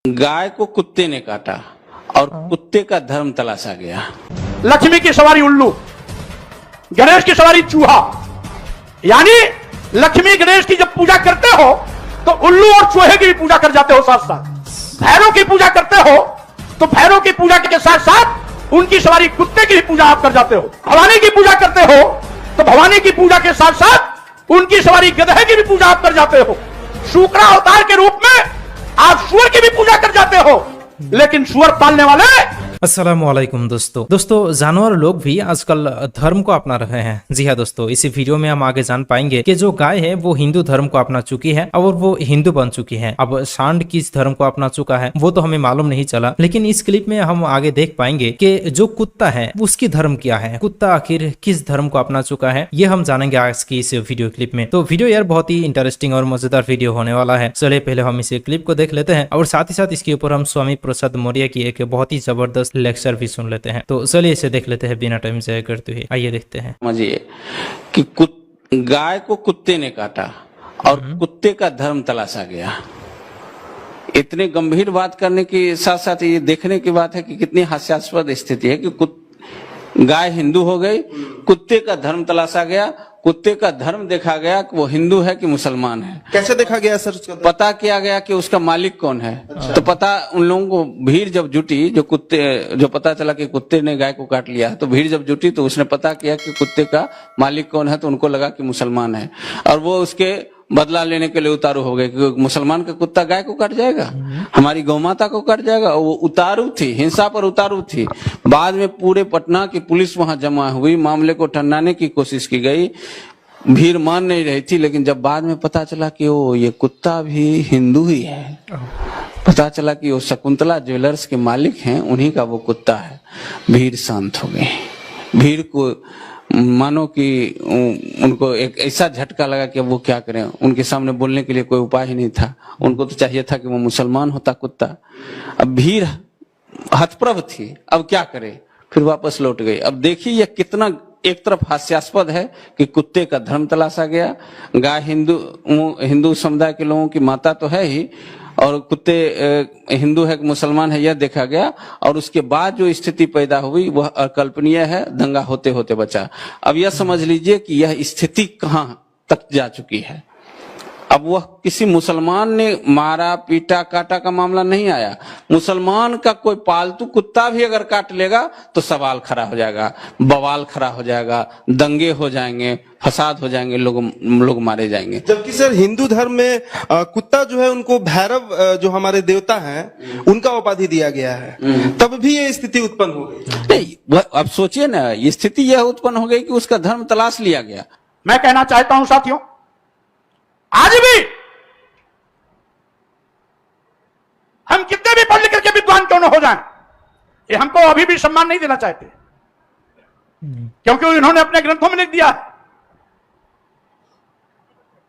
गाय को कुत्ते ने काटा और कुत्ते का धर्म तलाशा गया। लक्ष्मी की सवारी उल्लू, गणेश की सवारी चूहा। यानी लक्ष्मी गणेश की जब पूजा करते हो तो उल्लू और चूहे की भी पूजा कर जाते हो साथ साथ। भैरव की पूजा करते हो तो भैरव की पूजा के साथ साथ उनकी सवारी कुत्ते की भी पूजा आप कर जाते हो। भवानी की पूजा करते हो तो भवानी की पूजा के साथ साथ उनकी सवारी गधे की भी पूजा आप कर जाते हो। शुक्रा अवतार के रूप में आप सूअर की भी पूजा कर जाते हो, लेकिन सूअर पालने वाले। अस्सलामुअलैकुम दोस्तों जानवर लोग भी आजकल धर्म को अपना रहे हैं। जी हाँ दोस्तों, इसी वीडियो में हम आगे जान पाएंगे कि जो गाय है वो हिंदू धर्म को अपना चुकी है और वो हिंदू बन चुकी है। अब सांड किस धर्म को अपना चुका है वो तो हमें मालूम नहीं चला, लेकिन इस क्लिप में हम आगे देख पाएंगे कि जो कुत्ता है उसकी धर्म क्या है, कुत्ता आखिर किस धर्म को अपना चुका है, ये हम जानेंगे आज की इस वीडियो क्लिप में। तो वीडियो यार बहुत ही इंटरेस्टिंग और मजेदार वीडियो होने वाला है। चलिए पहले हम इस क्लिप को देख लेते हैं और साथ ही साथ इसके ऊपर हम स्वामी प्रसाद मौर्य की एक बहुत ही जबरदस्त लेक्चर भी सुन लेते हैं। तो चलिए इसे देख लेते हैं बिना टाइम ज़ाया करते हुए। आइए देखते हैं। समझिए कि गाय को कुत्ते ने काटा और कुत्ते का धर्म तलाशा गया। इतने गंभीर बात करने के साथ साथ ये देखने की बात है कि कितनी हास्यास्पद स्थिति है कि गाय हिंदू हो गई, कुत्ते का धर्म तलाशा गया, कुत्ते का धर्म देखा गया कि वो हिंदू है कि मुसलमान है। कैसे देखा गया सर? पता किया गया कि उसका मालिक कौन है। अच्छा। तो पता उन लोगों को भीड़ जब जुटी, जो पता चला कि कुत्ते ने गाय को काट लिया, तो भीड़ जब जुटी तो उसने पता किया कि कुत्ते का मालिक कौन है, तो उनको लगा कि मुसलमान है और वो उसके बदला लेने के लिए उतारू हो गए कि मुसलमान का कुत्ता गाय को काट जाएगा, हमारी गौ माता को काट जाएगा। वो उतारू थी, हिंसा पर उतारू थी। बाद में पूरे पटना की पुलिस वहां जमा हुई, मामले को ठंडाने की कोशिश की गई, भीड़ मान नहीं रही थी। लेकिन जब बाद में पता चला कि वो ये कुत्ता भी हिंदू ही है, पता चला कि वो शकुंतला ज्वेलर्स के मालिक हैं, उन्हीं का वो कुत्ता है, भीड़ शांत हो गई। भीड़ को मानो कि उनको एक ऐसा झटका लगा कि अब वो क्या करें, उनके सामने बोलने के लिए कोई उपाय ही नहीं था। उनको तो चाहिए था कि वो मुसलमान होता कुत्ता। अब भीड़ हतप्रभ थी, अब क्या करे, फिर वापस लौट गई। अब देखिए यह कितना एक तरफ हास्यास्पद है कि कुत्ते का धर्म तलाशा गया। गाय हिंदू समुदाय के लोगों की माता तो है ही, और कुत्ते हिंदू है कि मुसलमान है यह देखा गया। और उसके बाद जो स्थिति पैदा हुई वह अकल्पनीय है, दंगा होते होते बचा। अब यह समझ लीजिए कि यह स्थिति कहां तक जा चुकी है। अब वह किसी मुसलमान ने मारा पीटा काटा का मामला नहीं आया। मुसलमान का कोई पालतू कुत्ता भी अगर काट लेगा तो सवाल खड़ा हो जाएगा, बवाल खड़ा हो जाएगा, दंगे हो जाएंगे, फसाद हो जाएंगे, लोग मारे जाएंगे। जबकि सर हिंदू धर्म में कुत्ता जो है उनको भैरव जो हमारे देवता हैं उनका उपाधि दिया गया है, तब भी ये स्थिति उत्पन्न हो गई। नहीं, अब सोचिए ना, ये स्थिति यह उत्पन्न हो गई कि उसका धर्म तलाश लिया गया। मैं कहना चाहता हूं साथियों, आज भी हम कितने भी पढ़ लिख के विद्वान क्यों न हो जाएं, ये हमको अभी भी सम्मान नहीं देना चाहते, क्योंकि इन्होंने अपने ग्रंथों में लिख दिया है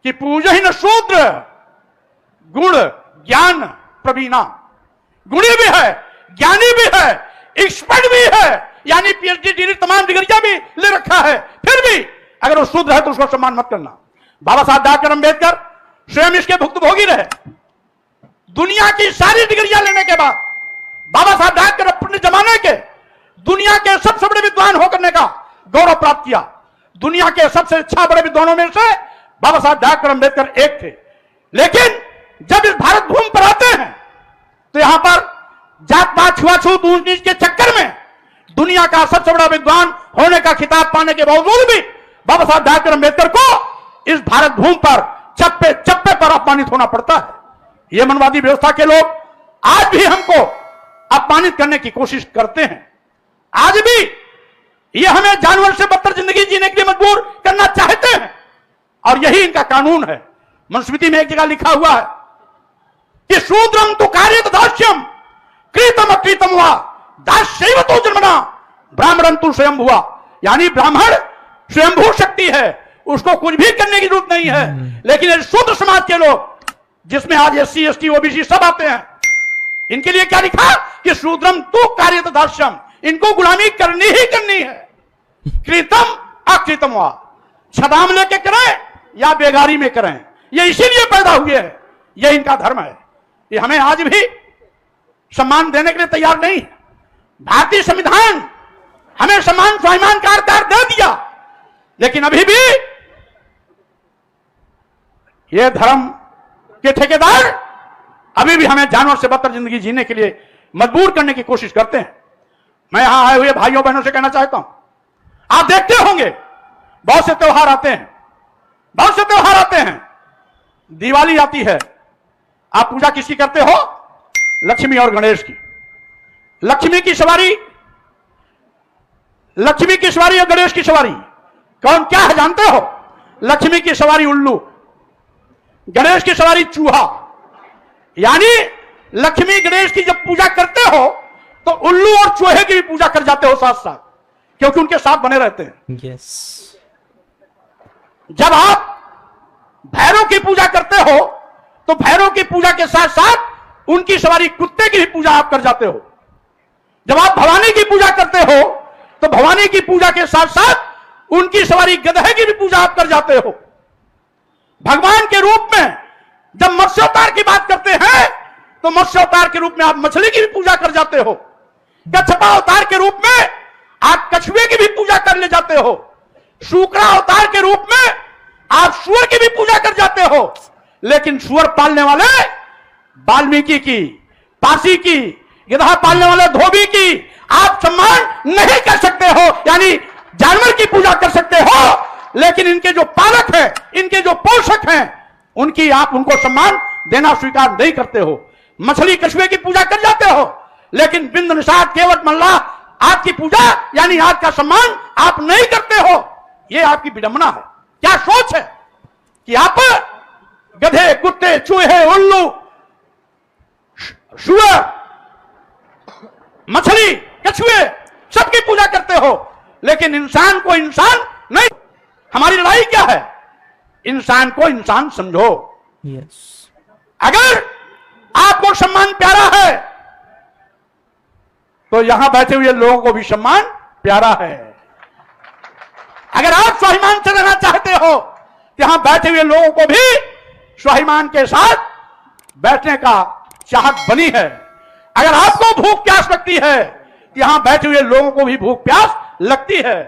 कि पूजहीन शूद्र गुण ज्ञान प्रवीणा। गुणी भी है, ज्ञानी भी है, एक्सपर्ट भी है, यानी पीएचडी डिग्री तमाम डिग्रियां भी ले रखा है, फिर भी अगर वो शूद्र है तो उसको सम्मान मत करना। बाबा साहब डॉक्टर अम्बेडकर स्वयं इसके भुक्तभोगी रहे। दुनिया की सारी डिग्रियां लेने के बाद बाबा साहब डॉक्टर अपने जमाने के दुनिया के सबसे बड़े विद्वान होकर का गौरव प्राप्त किया। दुनिया के सबसे अच्छा बड़े विद्वानों में से बाबा साहब डॉक्टर अम्बेडकर एक थे। लेकिन जब इस भारत भूमि पर आते हैं तो यहां पर जात पात छुआछूत ऊंच नीच के चक्कर में दुनिया का सबसे बड़ा विद्वान होने का खिताब पाने के बावजूद भी बाबा साहब डॉक्टर अम्बेडकर को इस भारत भूमि पर चप्पे चप्पे पर अपमानित होना पड़ता है। ये मनवादी व्यवस्था के लोग आज भी हमको अपमानित करने की कोशिश करते हैं। आज भी ये हमें जानवर से बदतर जिंदगी जीने के लिए मजबूर करना चाहते हैं, और यही इनका कानून है। मनुस्मृति में एक जगह लिखा हुआ है कि शूद्रम तु कार्यत दास्यम कृतम अकृतम हुआ दास्यैव तो जन्मना ब्राह्मणं तु स्वयं हुआ। यानी ब्राह्मण स्वयंभू शक्ति है, उसको कुछ भी करने की जरूरत नहीं है। लेकिन शूद्र समाज के लोग, जिसमें आज SC ST OBC सब आते हैं, इनके लिए क्या लिखा कि शूद्रम तु कार्यत दास्यम, इनको गुलामी करनी ही करनी है। कृतम अकृतम हुआ, छदाम लेके करें या बेगारी में करें, ये इसीलिए पैदा हुए हैं, ये इनका धर्म है। ये हमें आज भी सम्मान देने के लिए तैयार नहीं। भारतीय संविधान हमें सम्मान स्वाभिमान का अधिकार दे दिया, लेकिन अभी भी ये धर्म के ठेकेदार अभी भी हमें जानवर से बदतर जिंदगी जीने के लिए मजबूर करने की कोशिश करते हैं। मैं यहां आए हुए भाइयों बहनों से कहना चाहता हूं, आप देखते होंगे बहुत से त्योहार आते हैं, बहुत से त्योहार आते हैं। दिवाली आती है, आप पूजा किसकी करते हो? लक्ष्मी और गणेश की। लक्ष्मी की सवारी और गणेश की सवारी कौन क्या है जानते हो? लक्ष्मी की सवारी उल्लू, गणेश की सवारी चूहा। यानी लक्ष्मी गणेश की जब पूजा करते हो तो उल्लू और चूहे की भी पूजा कर जाते हो साथ साथ, क्योंकि उनके साथ बने रहते हैं। यस। जब आप भैरव की पूजा करते हो तो भैरव की पूजा के साथ साथ उनकी सवारी कुत्ते की भी पूजा आप कर जाते हो। जब आप भवानी की पूजा करते हो तो भवानी की पूजा के साथ साथ उनकी सवारी गधे की भी पूजा आप कर जाते हो। भगवान के रूप में जब मत्स्यावतार की बात करते हैं तो मत्स्यावतार के रूप में आप मछली की भी पूजा कर जाते हो। कच्छपा अवतार के रूप में आप कछुए की भी पूजा कर ले जाते हो। शुक्रा अवतार के रूप में आप सूअर की भी पूजा कर जाते हो। लेकिन सूअर पालने वाले वाल्मीकि की, पासी की, गधा पालने वाले धोबी की आप सम्मान नहीं कर सकते हो। यानी जानवर की पूजा कर सकते हो, लेकिन इनके जो पालक हैं, इनके जो पोषक हैं, उनकी आप उनको सम्मान देना स्वीकार नहीं करते हो। मछली कछुए की पूजा कर जाते हो, लेकिन बिंद निषाद केवट मल्लाह आपकी पूजा यानी आपका सम्मान आप नहीं करते हो। यह आपकी विडंबना है। क्या सोच है कि आप गधे, कुत्ते, चूहे, उल्लू, सूअर, मछली, कछुए सबकी पूजा करते हो, लेकिन इंसान को इंसान नहीं। हमारी लड़ाई क्या है? इंसान को इंसान समझो। यस। अगर आपको सम्मान प्यारा है तो यहां बैठे हुए लोगों को भी सम्मान प्यारा है। अगर आप स्वाभिमान से रहना चाहते हो तो यहां बैठे हुए लोगों को भी स्वाभिमान के साथ बैठने का चाहत बनी है। अगर आपको भूख प्यास लगती है तो यहां बैठे हुए लोगों को भी भूख प्यास लगती है।